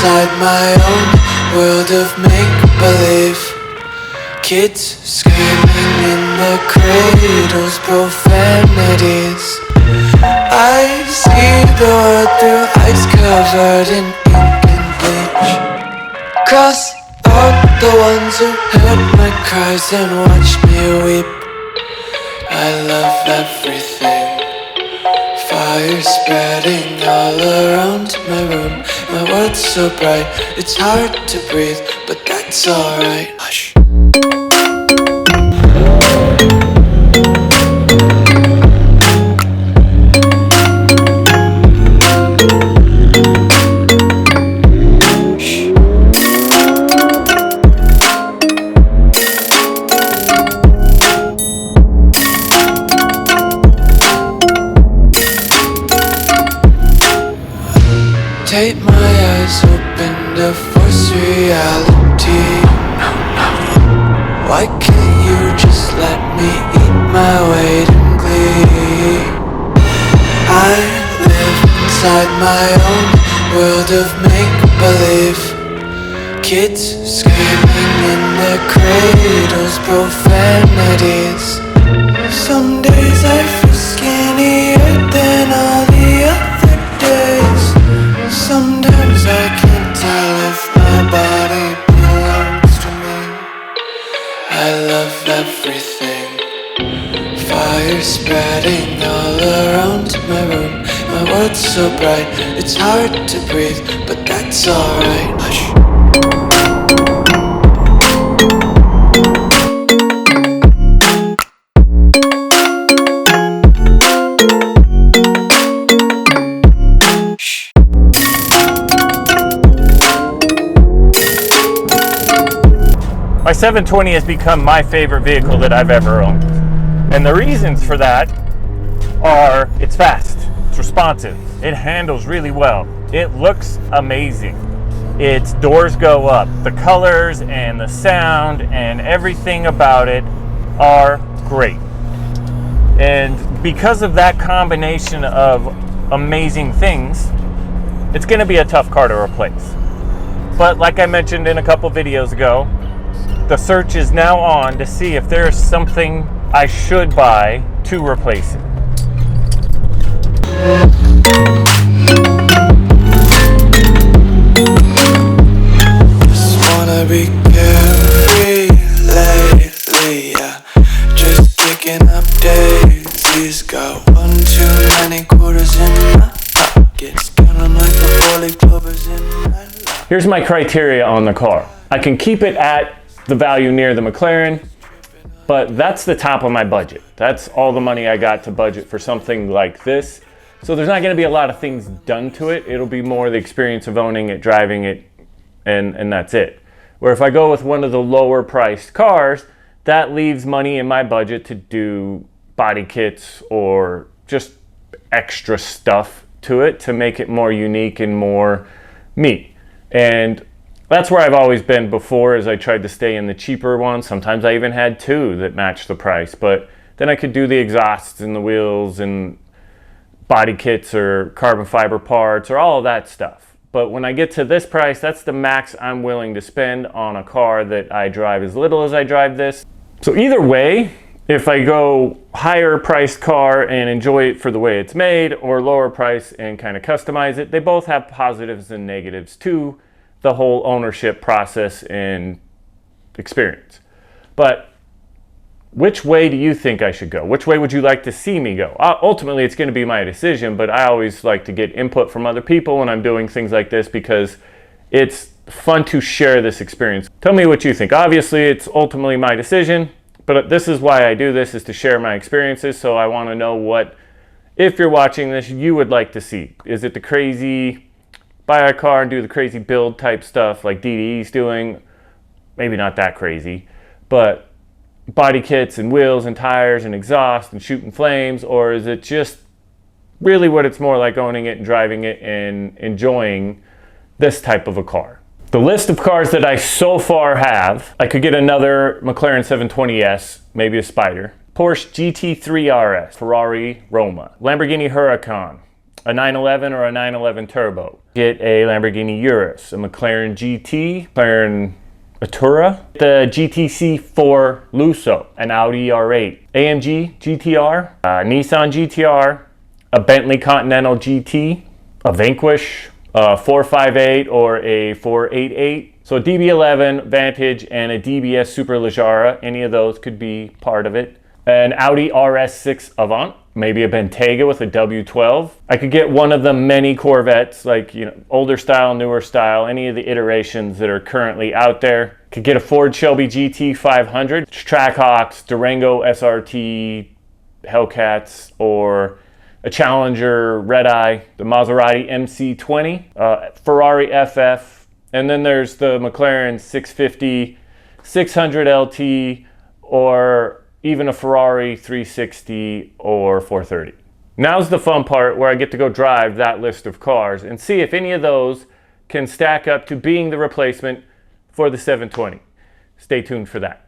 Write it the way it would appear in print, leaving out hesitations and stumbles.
inside my own world of make-believe. Kids screaming in the cradles, profanities. I see the world through ice covered in ink and bleach. Cross out the ones who heard my cries and watched me weep. I love everything. Fire spreading all around my room. My world's so bright, it's hard to breathe, but that's alright. Hush. Tape my eyes open to force reality. Why can't you just let me eat my weight in glee? I live inside my own world of make-believe. Kids screaming in their cradles, profanities. Some days I feel skinnier than all the other days. Sometimes I can't tell if my body belongs to me. I love everything. Fire spreading all around my room. My world's so bright, it's hard to breathe, but that's alright. Hush. My 720 has become my favorite vehicle that I've ever owned. And the reasons for that are it's fast, it's responsive, it handles really well, it looks amazing, its doors go up, the colors and the sound and everything about it are great. And because of that combination of amazing things, it's going to be a tough car to replace. But like I mentioned in a couple videos ago, the search is now on to see if there's something I should buy to replace it. Just wanna be carefree lately, yeah. Just picking up daisies. Got one too many quarters in my pockets. Count 'em like the 4-leaf clovers in my life. Here's my criteria on the car. I can keep it at the value near the McLaren, but that's the top of my budget. That's all the money I got to budget for something like this. So there's not going to be a lot of things done to it. It'll be more the experience of owning it, driving it, and that's it. Where if I go with one of the lower priced cars, that leaves money in my budget to do body kits or just extra stuff to it to make it more unique and more me. And that's where I've always been before, as I tried to stay in the cheaper ones. Sometimes I even had two that matched the price, but then I could do the exhausts and the wheels and body kits or carbon fiber parts or all of that stuff. But when I get to this price, that's the max I'm willing to spend on a car that I drive as little as I drive this. So either way, if I go higher priced car and enjoy it for the way it's made, or lower price and kind of customize it, they both have positives and negatives too. The whole ownership process and experience. But which way do you think I should go? Which way would you like to see me go? Ultimately, it's going to be my decision, but I always like to get input from other people when I'm doing things like this because it's fun to share this experience. Tell me what you think. Obviously, it's ultimately my decision, but this is why I do this, is to share my experiences. So I want to know what, if you're watching this, you would like to see. Is it the crazy buy a car and do the crazy build type stuff like DDE's doing? Maybe not that crazy, but body kits and wheels and tires and exhaust and shooting flames? Or is it just really what it's more like, owning it and driving it and enjoying this type of a car? The list of cars that I so far have, I could get another McLaren 720S, maybe a Spider, Porsche GT3 RS, Ferrari Roma, Lamborghini Huracan, a 911 or a 911 Turbo. Get a Lamborghini Urus, a McLaren GT, McLaren Atura, the GTC4 Lusso, an Audi R8, AMG GTR, a Nissan GTR, a Bentley Continental GT, a Vanquish, a 458 or a 488. So a DB11, Vantage, and a DBS Superleggera, any of those could be part of it. An Audi RS6 Avant, maybe a Bentayga with a W12. I could get one of the many Corvettes, like, you know, older style, newer style, any of the iterations that are currently out there. Could get a Ford Shelby GT 500, Trackhawks, Durango SRT, Hellcats, or a Challenger Red Eye, the Maserati MC20, Ferrari FF, and then there's the McLaren 650, 600 LT, or even a Ferrari 360 or 430. Now's the fun part where I get to go drive that list of cars and see if any of those can stack up to being the replacement for the 720. Stay tuned for that.